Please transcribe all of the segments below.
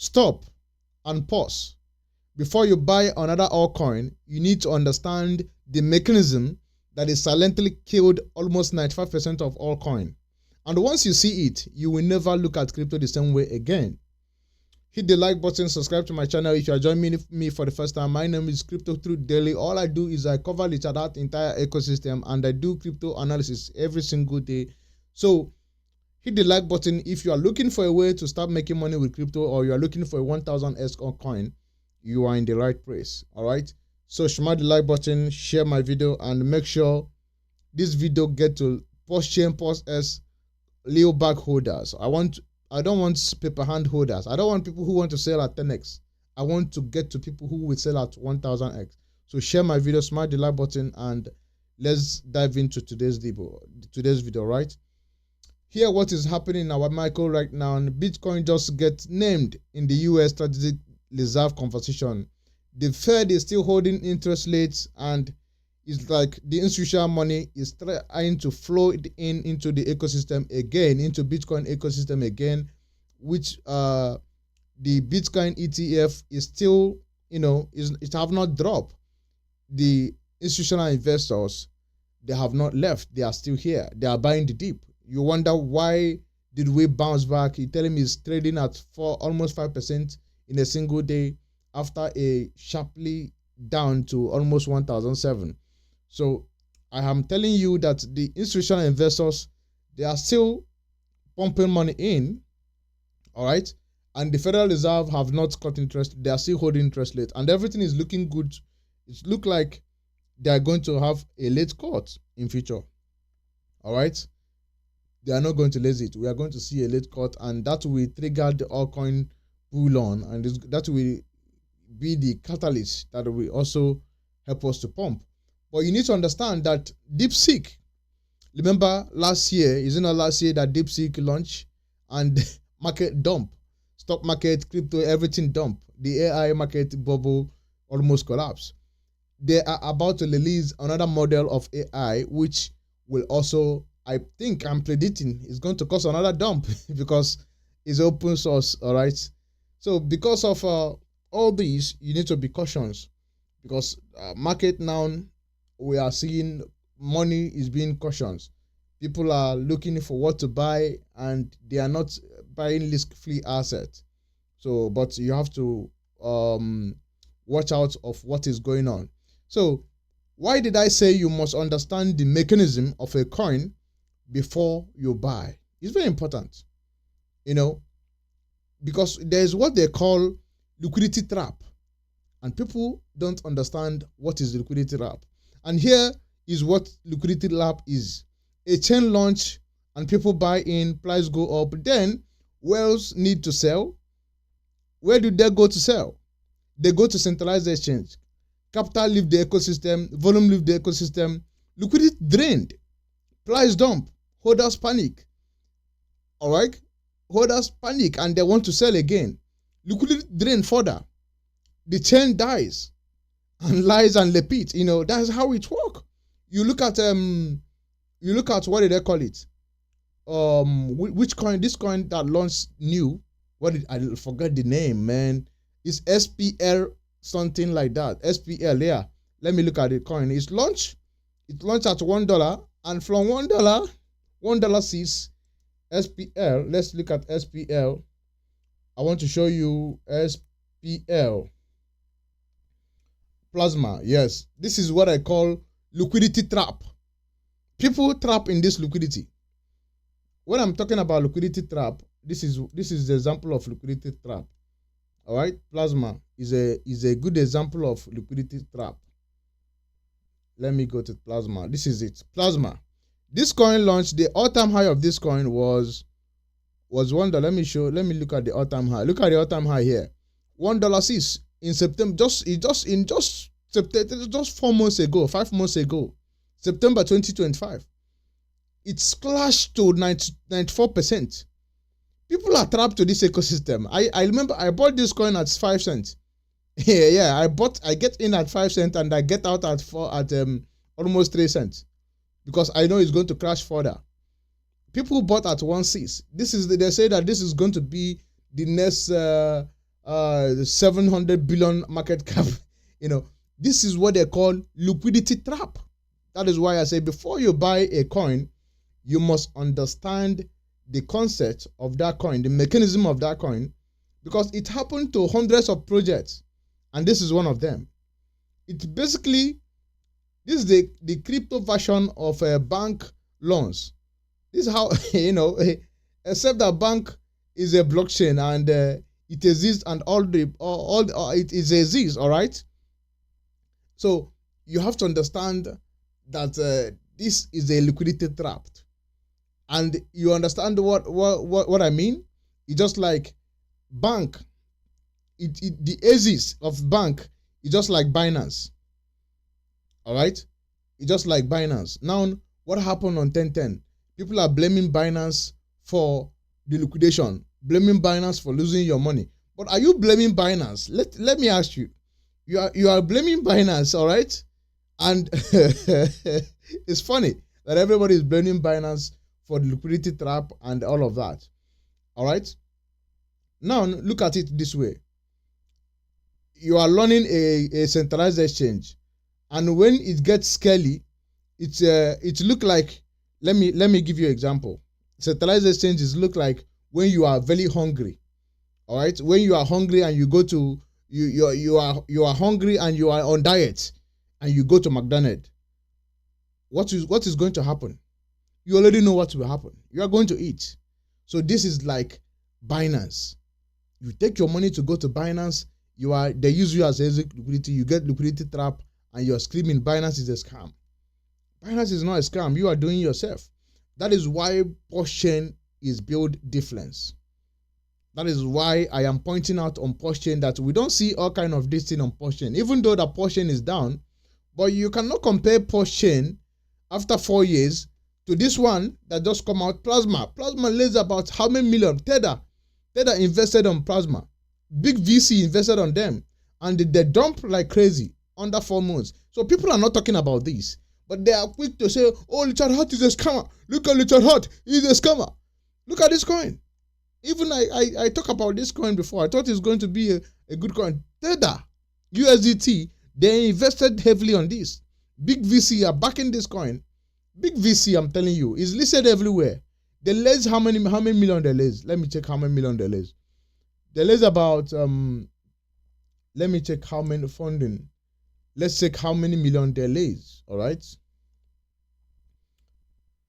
stop and pause. Before you buy another altcoin, you need to understand the mechanism that is silently killed almost 95% of altcoin. And once you see it, you will never look at crypto the same way again. Hit the like button, subscribe to my channel if you are joining me for the first time. My name is Crypto Truth Daily. All I do is I cover that entire ecosystem, and I do crypto analysis every single day. So hit the like button if you are looking for a way to start making money with crypto, or you are looking for a 1000x coin. You are in the right place. All right. So smash the like button, share my video, and make sure this video get to post-chain, post-S, Leo bag holders. I don't want paper hand holders. I don't want people who want to sell at 10x. I want to get to people who will sell at 1000x. So share my video, smash the like button, and let's dive into today's video, right? Here, what is happening in our micro right now, and Bitcoin just gets named in the US strategic reserve conversation. The Fed is still holding interest rates, and it's like the institutional money is trying to flow it into the ecosystem again, into Bitcoin ecosystem again, which the Bitcoin ETF is still, it have not dropped. The institutional investors, they have not left. They are still here. They are buying the dip. You wonder why did we bounce back? You tell him it's trading at almost 5% in a single day after a sharply down to almost 1,007. So I am telling you that the institutional investors, they are still pumping money in, all right? And the Federal Reserve have not cut interest. They are still holding interest rate, and everything is looking good. It looks like they are going to have a late cut in future, all right? They are not going to lazy it. We are going to see a late cut, and that will trigger the altcoin pull on, and that will be the catalyst that will also help us to pump. But you need to understand that DeepSeek, remember last year, isn't it last year that DeepSeek launched and market dump, stock market, crypto, everything dump. The AI market bubble almost collapsed. They are about to release another model of AI, which will also, I think I'm predicting, is going to cause another dump because it's open source, all right? So because of all these, you need to be cautious, because market now, we are seeing money is being cautious. People are looking for what to buy, and they are not buying risk-free assets. So, but you have to watch out of what is going on. So why did I say you must understand the mechanism of a coin before you buy? It's very important, because there's what they call liquidity trap, and people don't understand what is liquidity trap. And here is what liquidity trap is. A chain launch and people buy in, price go up, then whales need to sell. Where do they go to sell? They go to centralized exchange. Capital leave the ecosystem, volume leave the ecosystem, liquidity drained, price dump, holders panic. All right? Holders panic and they want to sell again. Liquidity drain further. The chain dies and lies and repeat. That's how it works. You look at what did they call it? Which coin? This coin that launched new. I forgot the name, man. It's SPL, something like that. SPL, yeah. Let me look at the coin. It launched at $1, and from $1.06 SPL. Let's look at SPL. I want to show you SPL. Plasma, yes. This is what I call liquidity trap. People trap in this liquidity. When I'm talking about liquidity trap, this is the example of liquidity trap. All right, Plasma is a good example of liquidity trap. Let me go to Plasma. This is it. Plasma. This coin launched. The all-time high of this coin was $1. Let me look at the all-time high. Look at the all-time high here. $1.06 in September. Just 4 months ago, 5 months ago, September 2025. It's clashed to 94%. People are trapped to this ecosystem. I remember I bought this coin at 5 cents. I get in at 5 cents and I get out at almost 3 cents, because I know it's going to crash further. People bought at 1.6. They say that this is going to be the next the 700 billion market cap. This is what they call liquidity trap. That is why I say before you buy a coin, you must understand the concept of that coin, the mechanism of that coin, because it happened to hundreds of projects, and this is one of them. It's basically, this is the crypto version of bank loans. This is how, except that bank is a blockchain and it exists, and it exists, all right? So you have to understand that this is a liquidity trap. And you understand what I mean? It's just like bank. The axis of bank is just like Binance. All right? It's just like Binance. Now, what happened on 1010? People are blaming Binance for the liquidation, blaming Binance for losing your money. But are you blaming Binance? Let me ask you. You are blaming Binance, all right? And it's funny that everybody is blaming Binance for the liquidity trap and all of that. All right? Now, look at it this way. You are running a centralized exchange, and when it gets scaly, it look like, let me give you an example. Centralized exchanges look like when you are very hungry. All right? When you are hungry and you go to you are hungry and you are on diet and you go to McDonald's. What is going to happen? You already know what will happen. You are going to eat. So this is like Binance. You take your money to go to Binance, they use you as liquidity, you get liquidity trap, and you're screaming Binance is a scam. Binance is not a scam. You are doing yourself. That is why POS is built difference. That is why I am pointing out on POS that we don't see all kind of this thing on POS, even though the POS is down. But you cannot compare POS after 4 years to this one that just come out, Plasma. Plasma lays about how many million? Tether invested on Plasma. Big VC invested on them. And they dump like crazy under 4 months. So people are not talking about this. But they are quick to say, oh, Richard Hart is a scammer. Look at Richard Hart. He's a scammer. Look at this coin. Even I talk about this coin before. I thought it's going to be a good coin. Tether, USDT, they invested heavily on this. Big VC are backing this coin. Big VC, I'm telling you, is listed everywhere. They raise how many million they raise? Let me check how many million they raise. They raise about let me check how many funding. Let's check how many million they raise. All right.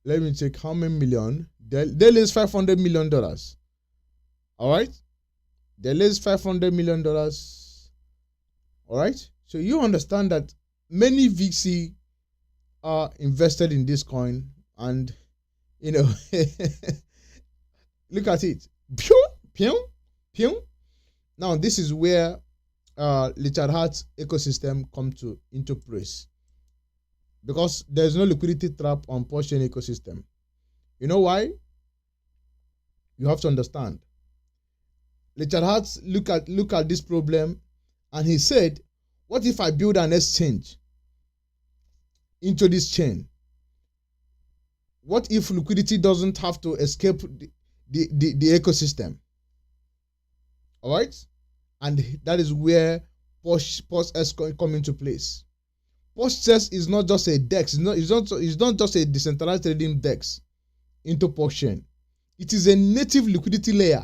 Let me check how many million. They raise $500 million. All right. They raise $500 million. All right. So you understand that many VC are invested in this coin, and look at it. Pew, pew, pew. Now this is where Richard Hart's ecosystem comes into place, because there's no liquidity trap on POS ecosystem. You know why? You have to understand. Richard Hart look at this problem, and he said, what if I build an exchange into this chain? What if liquidity doesn't have to escape the ecosystem? All right? And that is where POS come into place. POS is not just a DEX. It's not just a decentralized trading DEX into POS chain. It is a native liquidity layer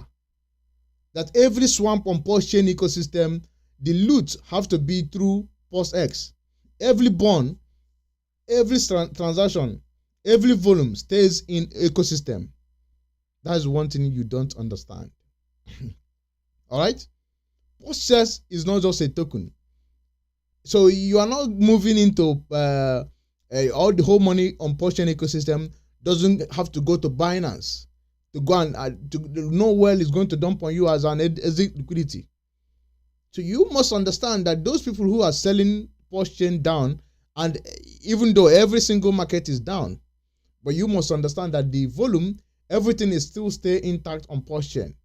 that every swamp on POS chain ecosystem, the loot have to be through POSX. Every bond, every transaction, every volume stays in ecosystem. That is one thing you don't understand. All right? POS is not just a token. So you are not moving into all the whole money on POS ecosystem doesn't have to go to Binance to go and to know where it's going to dump on you as an exit liquidity. So you must understand that those people who are selling POS chain down, and even though every single market is down, but you must understand that the volume, everything is still stay intact on POS chain.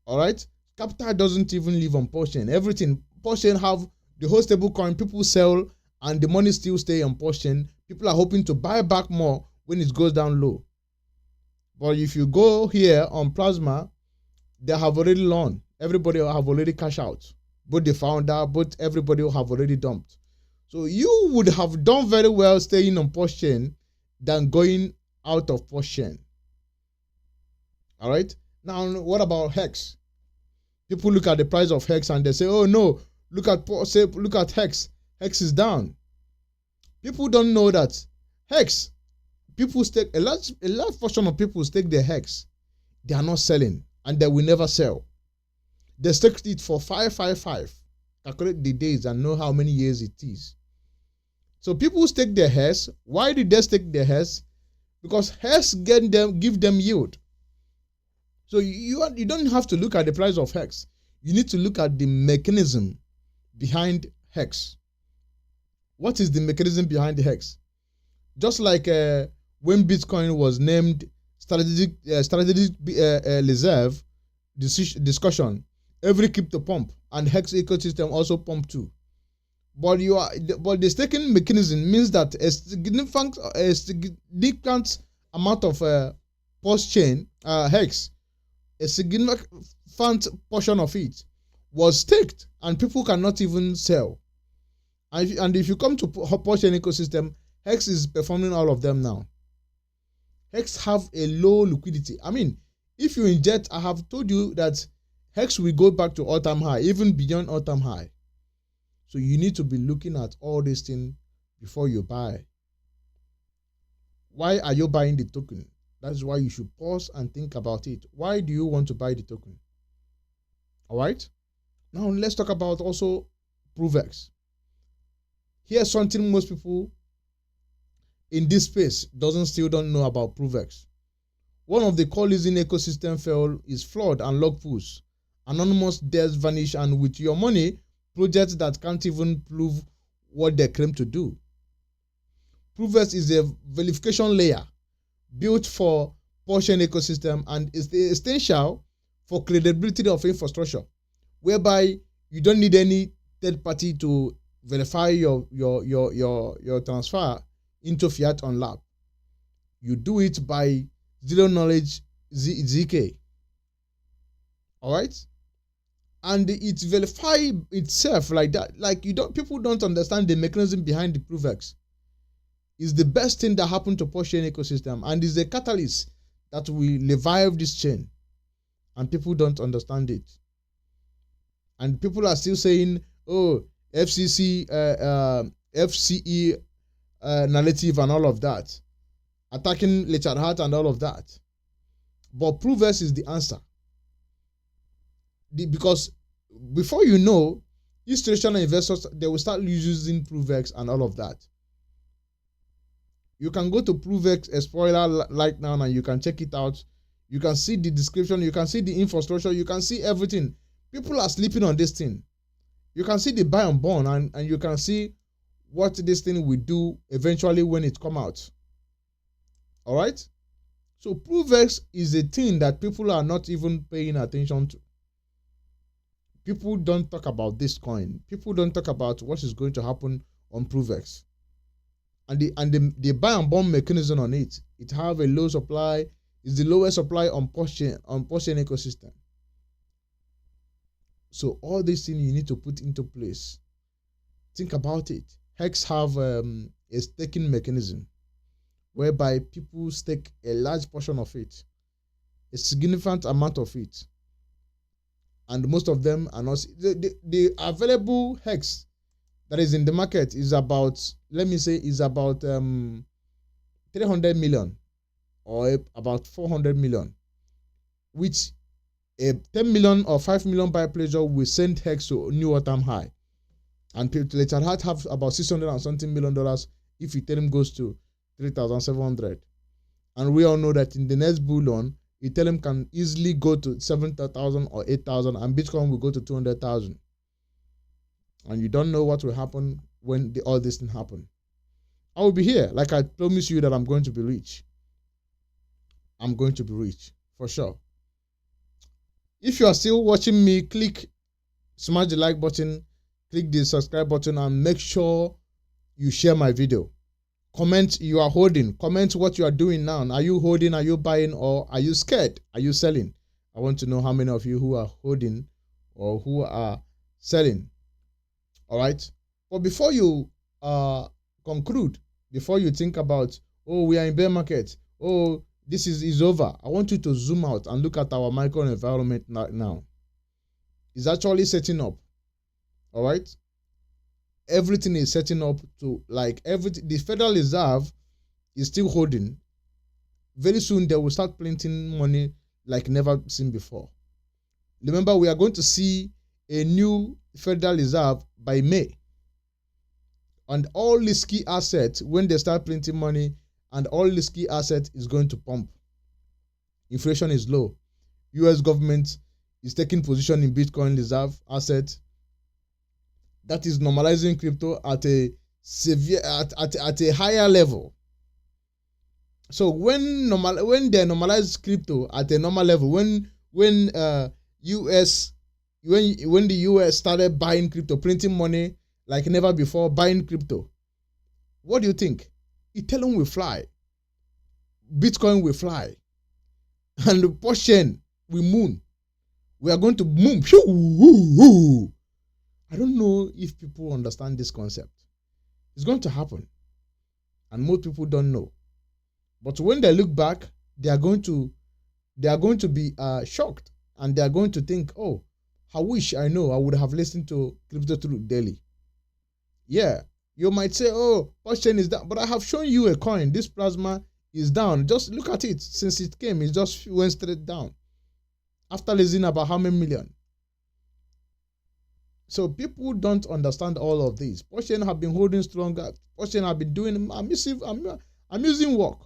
All right? Capital doesn't even live on POS chain. Everything, POS chain have the whole stable coin, people sell, and the money still stay on POS chain. People are hoping to buy back more when it goes down low. But if you go here on Plasma, they have already learned. everybody have already cashed out. Both the founder, both everybody have already dumped. So you would have done very well staying on Posh chain than going out of Posh chain. All right. Now, what about HEX? People look at the price of HEX and they say, "Oh no, look at HEX. HEX is down." People don't know that HEX. People stake a large portion of people stake their HEX. They are not selling, and they will never sell. They staked it for 555. Calculate the days and know how many years it is. So people stake their HEX. Why did they stake their HEX? Because HEX give them yield. So you don't have to look at the price of HEX. You need to look at the mechanism behind HEX. What is the mechanism behind the HEX? Just like when Bitcoin was named strategic reserve discussion, every crypto pump, and HEX ecosystem also pump too. But the staking mechanism means that a significant amount of post chain HEX, a significant portion of it was staked, and people cannot even sell. And if you come to post chain ecosystem, HEX is performing all of them now. HEX have a low liquidity. I mean, if you inject, I have told you that HEX will go back to all-time high, even beyond all-time high. So you need to be looking at all these things before you buy. Why are you buying the token? That's why you should pause and think about it. Why do you want to buy the token? All right. Now let's talk about also ProvX. Here's something most people in this space still don't know about ProvX. One of the core leasing ecosystem fail is flood and log pools. Anonymous deaths vanish, and with your money, projects that can't even prove what they claim to do. ProvX is a verification layer built for Porsche ecosystem and is essential for credibility of infrastructure, whereby you don't need any third party to verify your transfer into fiat on lab. You do it by zero knowledge ZK. All right, and it verify itself like that. Like people don't understand the mechanism behind the ProvX. Is the best thing that happened to Porsche ecosystem, and is a catalyst that will revive this chain, and people don't understand it. And people are still saying, "Oh, FCE narrative and all of that, attacking Richard Hart and all of that." But ProvX is the answer. Because before you know, institutional investors, they will start using ProvX and all of that. You can go to ProvX Explorer right now and you can check it out. You can see the description, you can see the infrastructure, you can see everything. People are sleeping on this thing. You can see the buy and burn, and you can see what this thing will do eventually when it come out. All right? So ProvX is a thing that people are not even paying attention to. People don't talk about this coin. People don't talk about what is going to happen on ProvX. And the buy and burn mechanism on it. It have a low supply. It's the lowest supply on Porsche ecosystem. So all these things you need to put into place. Think about it. HEX have a staking mechanism whereby people stake a large portion of it, a significant amount of it, and most of them are not. The available HEX that is in the market is about, let me say, is about 300 million or about 400 million, which a 10 million or 5 million buy pleasure will send HEX to a new all-time high. And Richard Hart have about $600 and something million if Ethereum goes to 3,700. And we all know that in the next bull run, Ethereum can easily go to 7,000 or 8,000, and Bitcoin will go to 200,000. And you don't know what will happen when all this thing happen. I will be here. Like I promise you that I'm going to be rich. I'm going to be rich for sure. If you are still watching me, smash the like button, click the subscribe button, and make sure you share my video. Comment you are holding. Comment what you are doing now. Are you holding? Are you buying? Or are you scared? Are you selling? I want to know how many of you who are holding or who are selling. All right. But before you conclude, before you think about, oh, we are in bear market, oh, this is over, I want you to zoom out and look at our micro environment now. It's actually setting up. All right. Everything is setting up to like everything. The Federal Reserve is still holding. Very soon they will start printing money like never seen before. Remember, we are going to see a new Federal Reserve by May. And all risky assets, when they start printing money, and all risky assets is going to pump. Inflation is low. US government is taking position in Bitcoin reserve asset. That is normalizing crypto at a at a higher level. So when they normalize crypto at a normal level, when the US started buying crypto, printing money like never before, buying crypto, what do you think? Ethereum will fly, Bitcoin will fly, and the portion will moon. We are going to moon. I don't know if people understand this concept. It's going to happen, and most people don't know. But when they look back, they are going to be shocked, and they are going to think, oh, I wish I would have listened to Crypto Truth Daily. Yeah, you might say, oh, blockchain is down, but I have shown you a coin. This plasma is down. Just look at it. Since it came, it just went straight down. After listening about how many million. So people don't understand all of this. Blockchain have been holding stronger. Blockchain have been doing amusing work.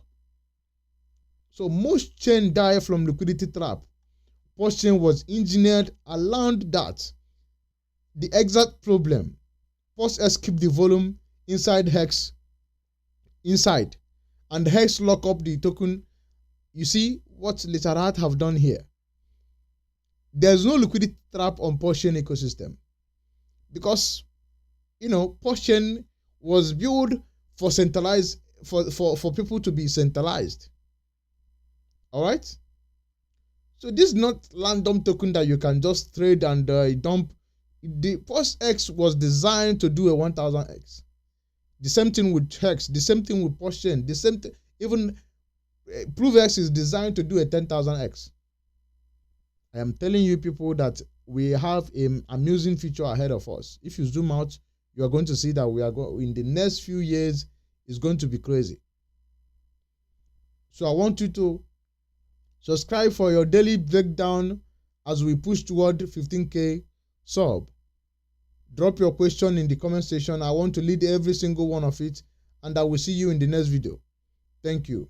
So most chain die from liquidity trap. Blockchain was engineered around that. The exact problem. PLSX keep the volume inside HEX, and HEX lock up the token. You see what Literat have done here. There's no liquidity trap on Blockchain ecosystem because Blockchain was built for centralized for people to be centralized. All right. So this is not random token that you can just trade and dump. The PLSX was designed to do a 1000x. The same thing with HEX, the same thing with Blockchain, the same thing. Even ProofX is designed to do a 10,000x. I am telling you people that we have an amusing future ahead of us. If you zoom out, you are going to see that we are in the next few years is going to be crazy. So I want you to subscribe for your daily breakdown as we push toward 15K sub. Drop your question in the comment section. I want to lead every single one of it, and I will see you in the next video. Thank you.